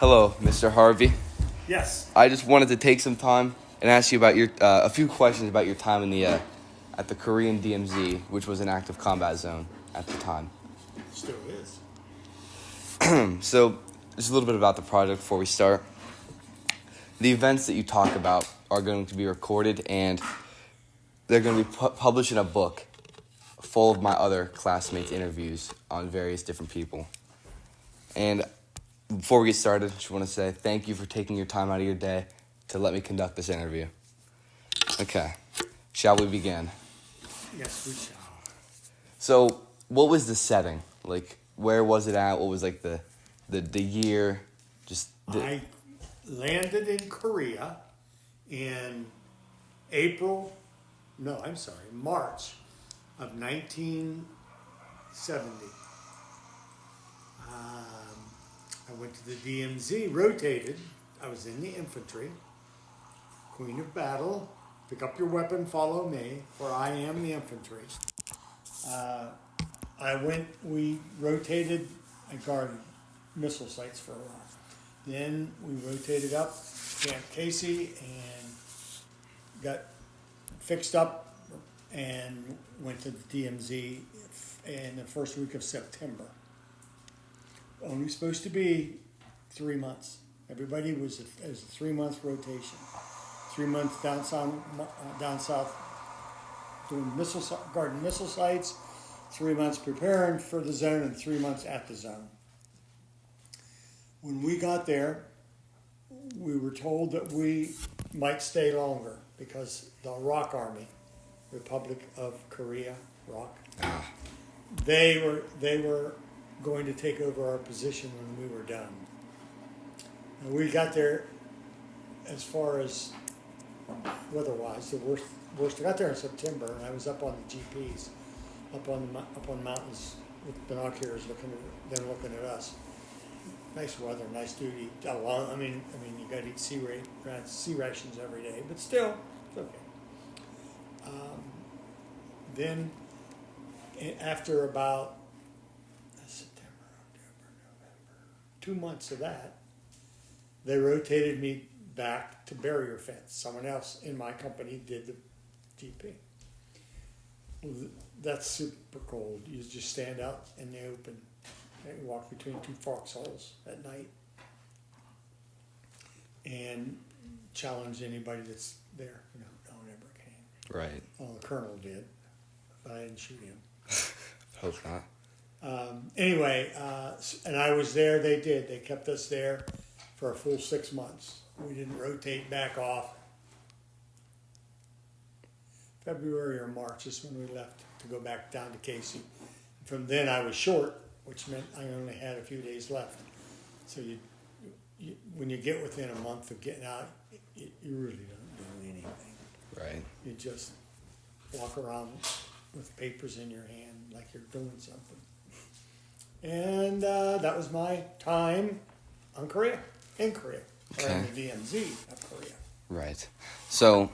Hello, Mr. Harvey. Yes. I just wanted to take some time and ask you about your a few questions about your time in the at the Korean DMZ, which was an active combat zone at the time. Still is. So, just a little bit about the project before we start. The events that you talk about are going to be recorded, and they're going to be published in a book full of my other classmates' interviews on various different people. And before we get started, I just want to say thank you for taking your time out of your day to let me conduct this interview. Okay, shall we begin? Yes, we shall. So, what was the setting? Like, where was it at? What was like the year? I landed in Korea in March of 1970. I went to the DMZ, rotated. I was in the infantry. Queen of battle. Pick up your weapon, follow me, for I am the infantry. We rotated and guarded missile sites for a while. Then we rotated up Camp Casey and got fixed up and went to the DMZ in the first week of September. Only supposed to be 3 months. Everybody was a 3-month rotation. 3 months down south doing guarding missile sites, 3 months preparing for the zone, and 3 months at the zone. When we got there, we were told that we might stay longer because the ROK Army, Republic of Korea, ROK, they were going to take over our position when we were done. And we got there, as far as weather-wise, the worst. I got there in September, and I was up on the GPs, up on mountains with binoculars looking at us. Nice weather, nice duty. Got a lot. You got to eat sea rations every day, but still, it's okay. Then, after about September, October, November, 2 months of that, they rotated me back to barrier fence. Someone else in my company did the GP. That's super cold. You just stand out in the open and walk between two foxholes at night and challenge anybody that's there. No one ever came. Right. Well, the colonel did, but I didn't shoot him. Hope not. Anyway, and I was there. They did. They kept us there for a full 6 months. We didn't rotate back off. February or March is when we left to go back down to Casey. From then I was short, which meant I only had a few days left. So when you get within a month of getting out, you really don't do anything. Right. You just walk around with papers in your hand like you're doing something. And that was my time in Korea. Okay. Or in the DMZ of Korea. Right. So,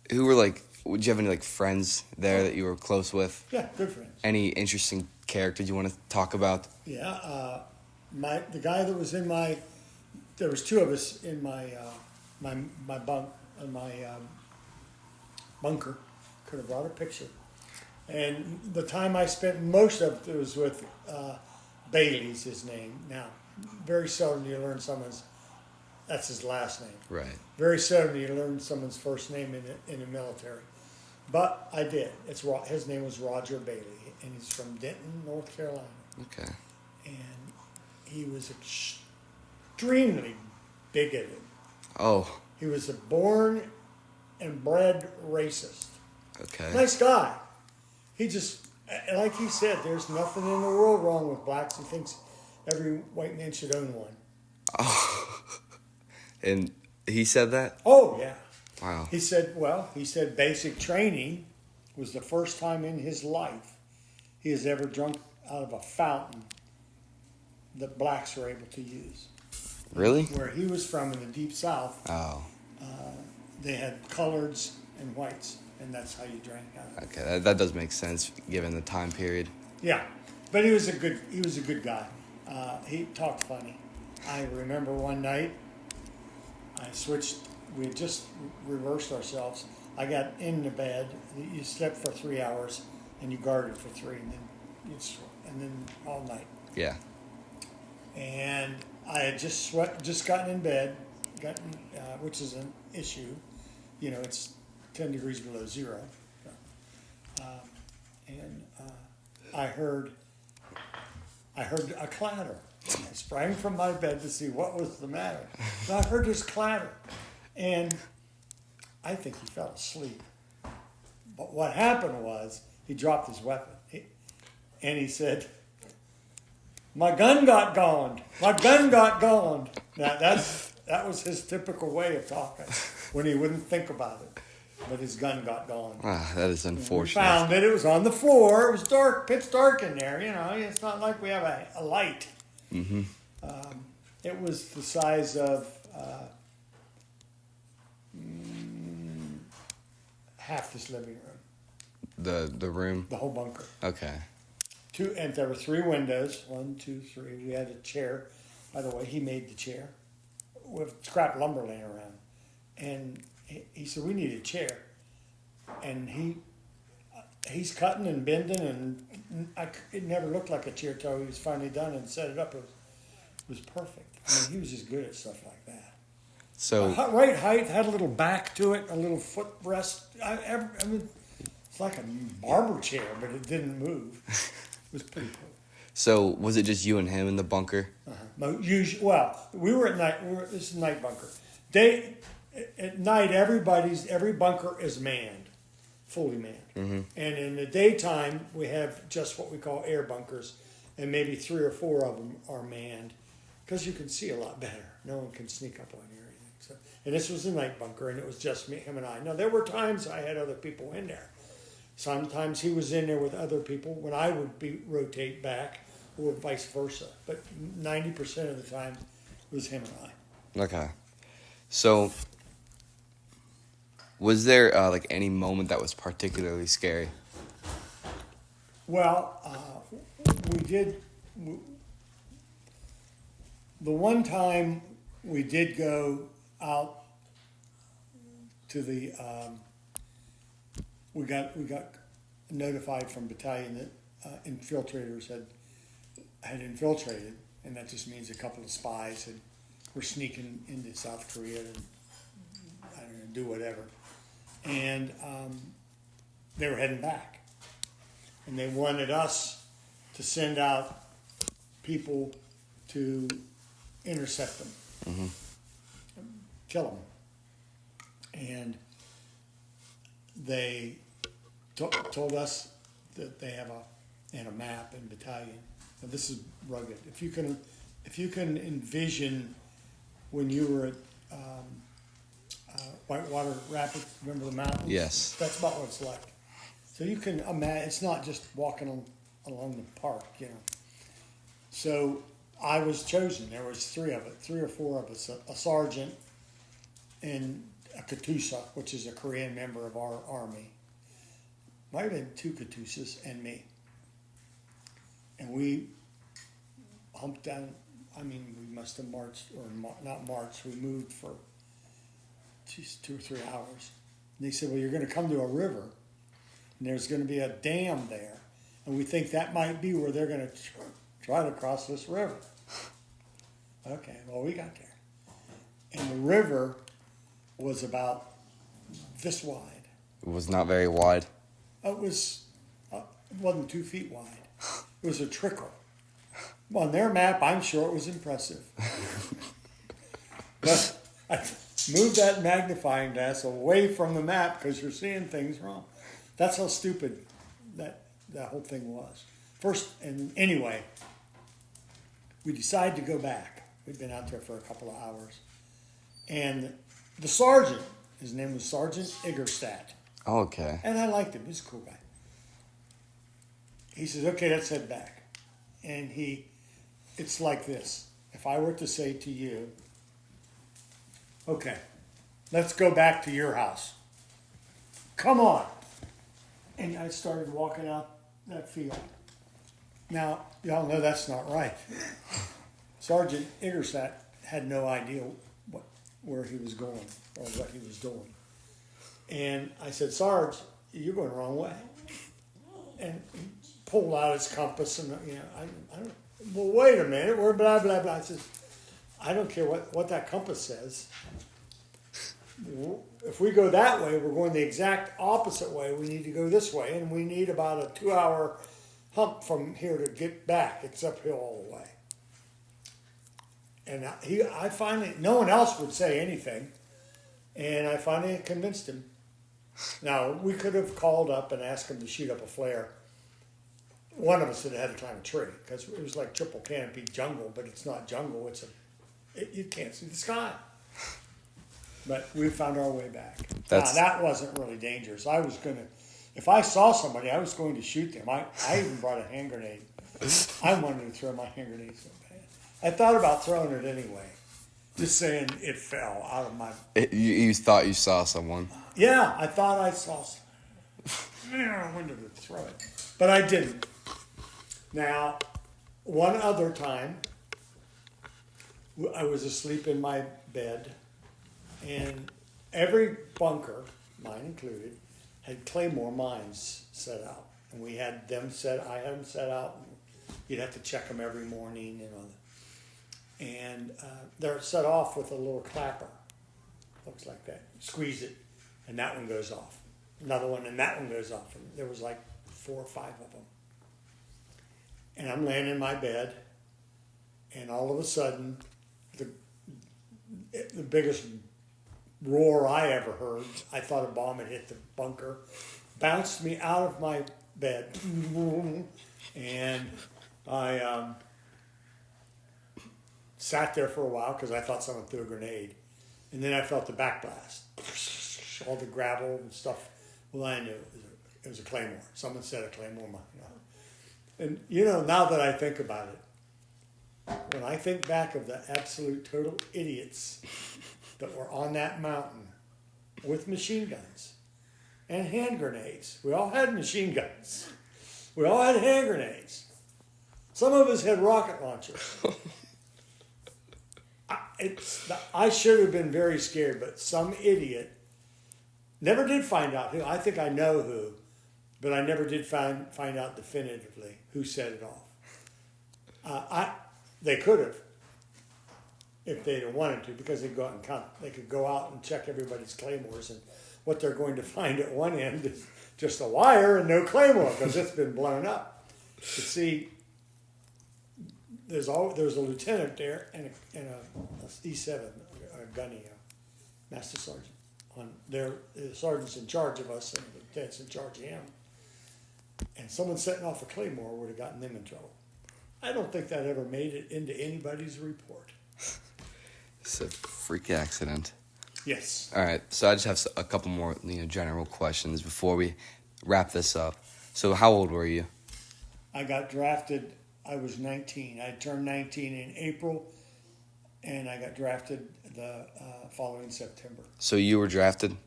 did you have any friends there that you were close with? Yeah, good friends. Any interesting characters you want to talk about? Yeah, the guy that was there was two of us in my bunker. Could have brought a picture. And the time I spent most of it was with Bailey's his name. Now, very seldom do you learn that's his last name. Right. Very seldom do you learn someone's first name in the military. But I did. His name was Roger Bailey, and he's from Denton, North Carolina. Okay. And he was extremely bigoted. Oh. He was a born and bred racist. Okay. Nice guy. He just, like he said, there's nothing in the world wrong with blacks. He thinks every white man should own one. Oh. And he said that? Oh, yeah. Wow. He said basic training was the first time in his life he has ever drunk out of a fountain that blacks were able to use. Really? Where he was from in the Deep South, they had coloreds and whites, and that's how you drank out of it. Okay, that does make sense given the time period. Yeah, but he was a good guy. He talked funny. I remember one night, I switched, we had just reversed ourselves. I got in the bed, you slept for 3 hours, and you guarded for 3, and then all night. Yeah. And I had just gotten in bed, which is an issue. You know, it's 10 degrees below zero. And I heard a clatter. I sprang from my bed to see what was the matter. And I heard this clatter. And I think he fell asleep. But what happened was he dropped his weapon. And he said, "My gun got gone. My gun got gone." Now, that was his typical way of talking when he wouldn't think about it. But his gun got gone. Ah, that is We unfortunate. found it. It was on the floor. It was dark, pitch dark in there. You know, it's not like we have a light. Mm-hmm. It was the size of half this living room, The room. the whole bunker. Okay. And there were 3 windows. 1, 2, 3. We had a chair. By the way, he made the chair with scrap lumber laying around. And he said, "We need a chair." And he's cutting and bending, and it never looked like a chair till he was finally done and set it up. It was perfect. I mean, he was just good at stuff like that. So Right height, had a little back to it, a little footrest. I mean, it's like a barber chair, but it didn't move. It was pretty cool. So was it just you and him in the bunker? We were at night. This is a night bunker. At night, every bunker is manned, fully manned. Mm-hmm. And in the daytime, we have just what we call air bunkers, and maybe 3 or 4 of them are manned, because you can see a lot better. No one can sneak up on you or anything. So, and this was a night bunker, and it was just him and I. Now, there were times I had other people in there. Sometimes he was in there with other people when I would rotate back, or vice versa. But 90% of the time, it was him and I. Okay. So was there like any moment that was particularly scary? Well, we did. The one time we did go out to the, we got notified from battalion that infiltrators had infiltrated, and that just means a couple of spies were sneaking into South Korea and I don't know, do whatever, and they were heading back, and they wanted us to send out people to intercept them, kill them, and they told us that they have a map in battalion. Now, this is rugged. If you can envision when you were at Whitewater Rapids, remember the mountains? Yes. That's about what it's like. So you can imagine, it's not just walking along the park, you know. So I was chosen. There was 3 or 4 of us, a sergeant and a Katusha, which is a Korean member of our army. Might have been 2 Katusas and me. And we humped down, I mean, we must have marched, or not marched, we moved for 2 or 3 hours. And they said, "Well, you're going to come to a river, and there's going to be a dam there, and we think that might be where they're going to try to cross this river." Okay, well, we got there. And the river was about this wide. It was not very wide. It wasn't 2 feet wide. It was a trickle. On their map, I'm sure it was impressive. But I moved that magnifying glass away from the map because you're seeing things wrong. That's how stupid that whole thing was. First, and anyway, we decided to go back. We'd been out there for a couple of hours. And the sergeant, his name was Sergeant Iggerstadt. Oh, okay. And I liked him. He's a cool guy. He says, "Okay, let's head back." And it's like this. If I were to say to you, "Okay, let's go back to your house. Come on." And I started walking out that field. Now, y'all know that's not right. Sergeant Ingersat had no idea where he was going or what he was doing. And I said, Sarge, you're going the wrong way. And he pulled out his compass and, I don't, well, wait a minute, we're blah, blah, blah. I said, I don't care what that compass says. If we go that way, we're going the exact opposite way. We need to go this way, and we need about a 2-hour hump from here to get back. It's uphill all the way. And I finally, no one else would say anything, and I finally convinced him. Now, we could have called up and asked him to shoot up a flare. One of us had to climb a tree, because it was like triple canopy jungle, but it's not jungle, you can't see the sky. But we found our way back. Now, that wasn't really dangerous. If I saw somebody, I was going to shoot them. I even brought a hand grenade. I wanted to throw my hand grenade so bad. I thought about throwing it anyway. Just saying it fell out of my... You thought you saw someone? Yeah, I thought I saw someone. I wanted to throw it. But I didn't. Now, one other time, I was asleep in my bed, and every bunker, mine included, had Claymore mines set out, and I had them set out. And you'd have to check them every morning, and they're set off with a little clapper. Looks like that. Squeeze it, and that one goes off. Another one, and that one goes off. And there was like 4 or 5 of them. And I'm laying in my bed, and all of a sudden, the biggest roar I ever heard, I thought a bomb had hit the bunker, bounced me out of my bed, and I sat there for a while because I thought someone threw a grenade, and then I felt the backblast, all the gravel and stuff. Well, I knew it was a Claymore. Someone set a Claymore mine. And now that I think about it, when I think back of the absolute total idiots that were on that mountain with machine guns and hand grenades. We all had machine guns. We all had hand grenades. Some of us had rocket launchers. I should have been very scared, but some idiot never did find out who. I think I know who, but I never did find out definitively who set it off. They could have, if they'd have wanted to, because they'd go out and count. They could go out and check everybody's claymores, and what they're going to find at one end is just a wire and no claymore because it's been blown up. You see, there's a lieutenant there and a E7, a gunny, a master sergeant. The sergeant's in charge of us, and the lieutenant's in charge of him. And someone setting off a claymore would have gotten them in trouble. I don't think that ever made it into anybody's report. It's a freak accident. Yes. All right, so I just have a couple more general questions before we wrap this up. So how old were you? I got drafted, I was 19. I turned 19 in April, and I got drafted the following September. So you were drafted?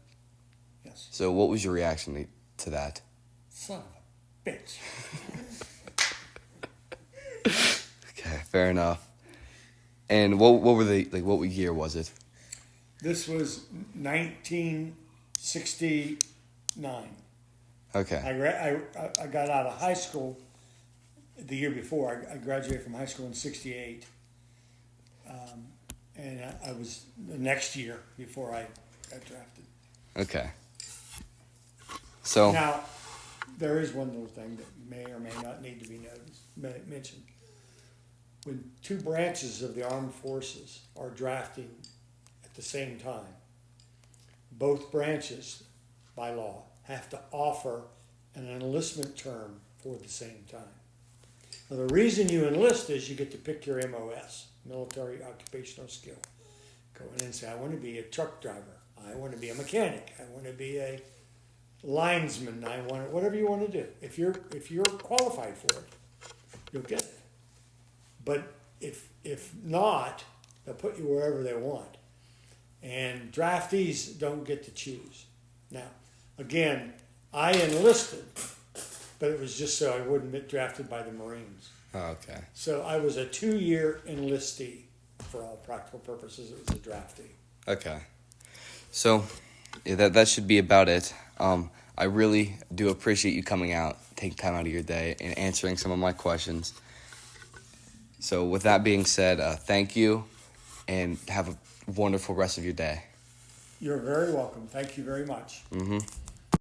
Yes. So what was your reaction to that? Son of a bitch. Okay, fair enough. And what what year was it? This was 1969. Okay. I got out of high school the year before. I graduated from high school in 68. And I was the next year before I got drafted. Okay. So now, there is one little thing that may or may not need to be mentioned. When 2 branches of the armed forces are drafting at the same time, both branches, by law, have to offer an enlistment term for the same time. Now, the reason you enlist is you get to pick your MOS, military occupational skill. Go in and say, I want to be a truck driver. I want to be a mechanic. I want to be a linesman. I want whatever you want to do. If you're qualified for it, you'll get it. But if not, they'll put you wherever they want. And draftees don't get to choose. Now, again, I enlisted, but it was just so I wouldn't get drafted by the Marines. Oh, okay. So I was a 2-year enlistee for all practical purposes. It was a draftee. Okay. So, yeah, that should be about it. I really do appreciate you coming out, taking time out of your day, and answering some of my questions. So, with that being said, thank you, and have a wonderful rest of your day. You're very welcome. Thank you very much. Mm-hmm.